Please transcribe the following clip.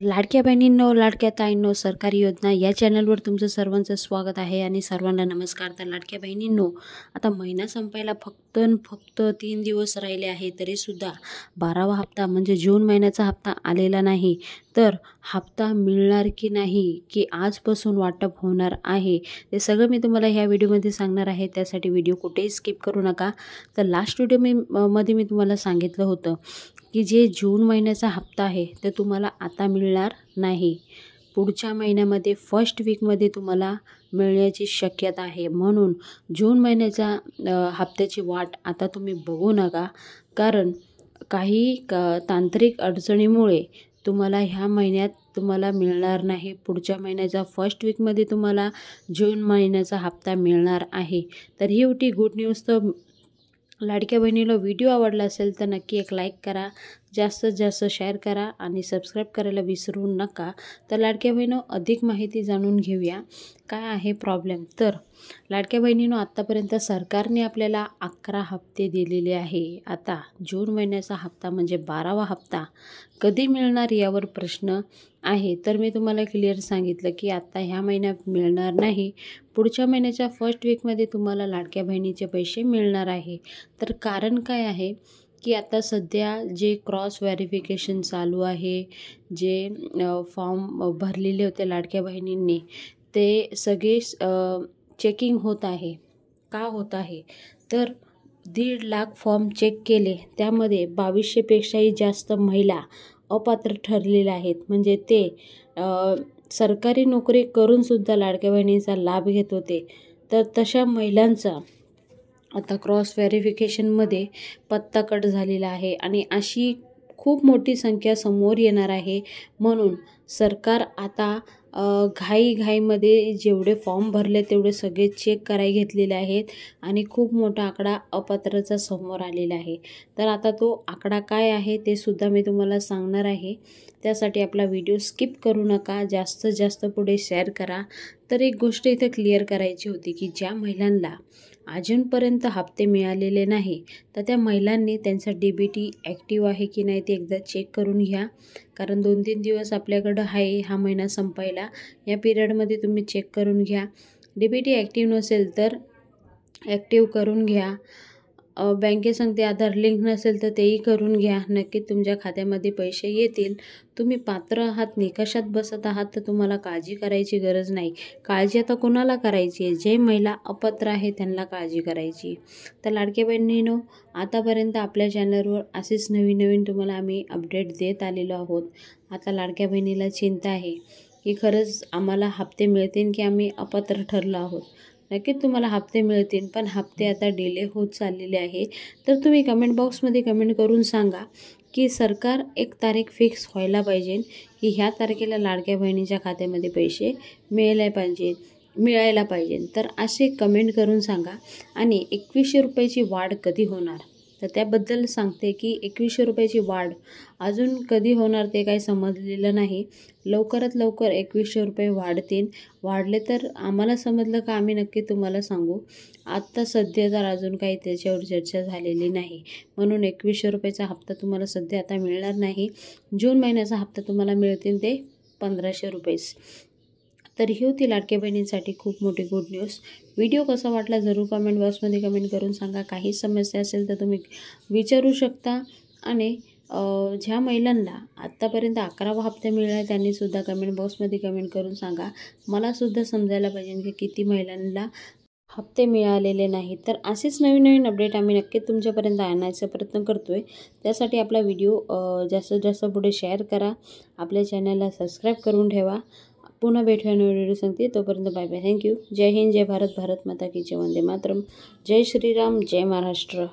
लाडक्या बहिणींनो, लाडक्या ताईंनो, सरकारी योजना या चॅनलवर तुमचं सर्वांचं स्वागत आहे आणि सर्वांना नमस्कार. तर लाडक्या बहिणींनो, आता महिना संपायला फक्त 3 दिवस राहिले आहे, तरीसुद्धा 12वा हप्ता म्हणजे जून महिन्याचा हप्ता आलेला नाही. तर हप्ता मिळणार की नाही, की आजपासून वाटप होणार आहे, ते सगळं मी तुम्हाला ह्या व्हिडिओमध्ये सांगणार आहे. त्यासाठी व्हिडिओ कुठेही स्किप करू नका. तर लास्ट मध्ये मी तुम्हाला सांगितलं होतं की जे जून महिन्याचा हप्ता आहे ते तुम्हाला आता मिळणार नाही, पुढच्या महिन्यामध्ये फर्स्ट वीकमध्ये तुम्हाला मिळण्याची शक्यता आहे. म्हणून जून महिन्याच्या हप्त्याची वाट आता तुम्ही बघू नका, कारण काही तांत्रिक अडचणीमुळे तुम्हाला ह्या महिन्यात तुम्हाला मिळणार नाही. पुढच्या महिन्याच्या फर्स्ट वीकमध्ये तुम्हाला जून महिन्याचा हप्ता मिळणार आहे. तर ही होती गुड न्यूज. तर लाडक्या बहिणीला व्हिडिओ आवडला असेल तर नक्की एक लाईक करा, जास्तीत जास्त शेअर करा आणि सबस्क्राईब करायला विसरू नका. तर लाडक्या बहिणीनं अधिक माहिती जाणून घेऊया काय आहे प्रॉब्लेम. तर लाडक्या बहिणीनं आत्तापर्यंत सरकारने आपल्याला 11 हप्ते दिलेले आहे. आता जून महिन्याचा हप्ता म्हणजे 12वा हप्ता कधी मिळणार यावर प्रश्न आहे. तर मी तुम्हाला क्लिअर सांगितलं की आता ह्या महिन्यात मिळणार नाही, पुढच्या महिन्याच्या फर्स्ट वीकमध्ये तुम्हाला लाडक्या बहिणीचे पैसे मिळणार आहे. तर कारण काय आहे की आता सध्या जे क्रॉस व्हेरिफिकेशन चालू आहे, जे फॉर्म भरलेले होते लाडक्या बहिणींनी, ते सगळे चेकिंग होत आहे. का होत आहे तर 1.5 लाख फॉर्म चेक केले, त्यामध्ये 2200पेक्षाही जास्त महिला अपात्र ठरलेल्या आहेत. म्हणजे ते सरकारी नोकरी करूनसुद्धा लाडक्या बहिणींचा लाभ घेत होते. तर तशा महिलांचा आता क्रॉस व्हेरिफिकेशनमध्ये पत्ता कट झालेला आहे आणि अशी खूप मोठी संख्या समोर येणार आहे. म्हणून सरकार आता घाईमध्ये जेवढे फॉर्म भरले तेवढे सगळे चेक करायला घेतलेले आहेत आणि खूप मोठा आकडा अपात्रचा समोर आलेला आहे. तर आता तो आकडा काय आहे ते सुद्धा मी तुम्हाला सांगणार आहे. त्यासाठी आपला व्हिडिओ स्किप करू नका, जास्तीत जास्त पुढे शेअर करा. तर एक गोष्ट इथे क्लिअर करायची होती की ज्या महिलांना अजूनपर्यंत हप्ते मिळालेले नाही, तर त्या महिलांनी त्यांचा DBT ॲक्टिव्ह आहे की नाही ते एकदा चेक करून घ्या. कारण 2-3 दिवस आपल्याकडं आहे हा महिना संपायला. या पिरियडमध्ये तुम्ही चेक करून घ्या. DBT ॲक्टिव्ह नसेल तर ॲक्टिव्ह करून घ्या. बँकेसंगती आधार लिंक नसेल तर तेही करून घ्या. नक्की तुमच्या खात्यामध्ये पैसे येतील. तुम्ही पात्र आहात, निकषात बसत आहात, तर तुम्हाला काळजी करायची गरज नाही. काळजी आता कोणाला करायची आहे? जे महिला अपात्र आहे त्यांना काळजी करायची. तर लाडक्या बहिणींनो, आतापर्यंत आपल्या चॅनलवर असेच नवीन तुम्हाला आम्ही अपडेट देत आलेलो आहोत. आता लाडक्या बहिणीला चिंता आहे की खरंच आम्हाला हप्ते मिळतील की आम्ही अपात्र ठरलो आहोत. नक्कीच तुम्हाला हप्ते मिळतील, पण हप्ते आता डिले होत चाललेले आहे. तर तुम्ही कमेंट बॉक्समध्ये कमेंट करून सांगा की सरकार एक तारीख फिक्स व्हायला पाहिजे की ह्या तारखेला लाडक्या बहिणीच्या खात्यामध्ये पैसे मिळायला पाहिजे. तर असे कमेंट करून सांगा. आणि 2100 रुपयाची वाढ कधी होणार, तर त्याबद्दल सांगते की 2100 रुपयाची वाढ अजून कधी होणार ते काही समजलेलं नाही. लवकरात लवकर 2100 रुपये वाढले तर आम्हाला समजलं का आम्ही नक्की तुम्हाला सांगू. आत्ता सध्या तर अजून काही त्याच्यावर चर्चा झालेली नाही. म्हणून 2100 रुपयाचा हप्ता तुम्हाला सध्या आता मिळणार नाही. जून महिन्याचा हप्ता तुम्हाला मिळतील ते 1500 रुपये. तर ही होती लाडक्या बहिणींसाठी खूप मोठी गुड न्यूज. व्हिडिओ कसा वाटला जरूर कमेंट बॉक्समध्ये कमेंट करून सांगा. काही समस्या असेल तर तुम्ही विचारू शकता. आणि ज्या महिलांना आत्तापर्यंत 11वा हप्ता मिळाला त्यांनीसुद्धा कमेंट बॉक्समध्ये कमेंट करून सांगा. मलासुद्धा समजायला पाहिजे की किती महिलांना हप्ते मिळालेले नाही. तर असेच नवीन अपडेट आम्ही नक्कीच तुमच्यापर्यंत आणायचा प्रयत्न करतो आहे. त्यासाठी आपला व्हिडिओ जास्तीत जास्त पुढे शेअर करा, आपल्या चॅनलला सबस्क्राईब करून ठेवा. पुन्हा भेटूया नवीन व्हिडिओ सांगते. तोपर्यंत बाय बाय. थँक्यू. जय हिंद, जय भारत, भारत माता की जय, वंदे मातरम. जय श्रीराम, जय महाराष्ट्र.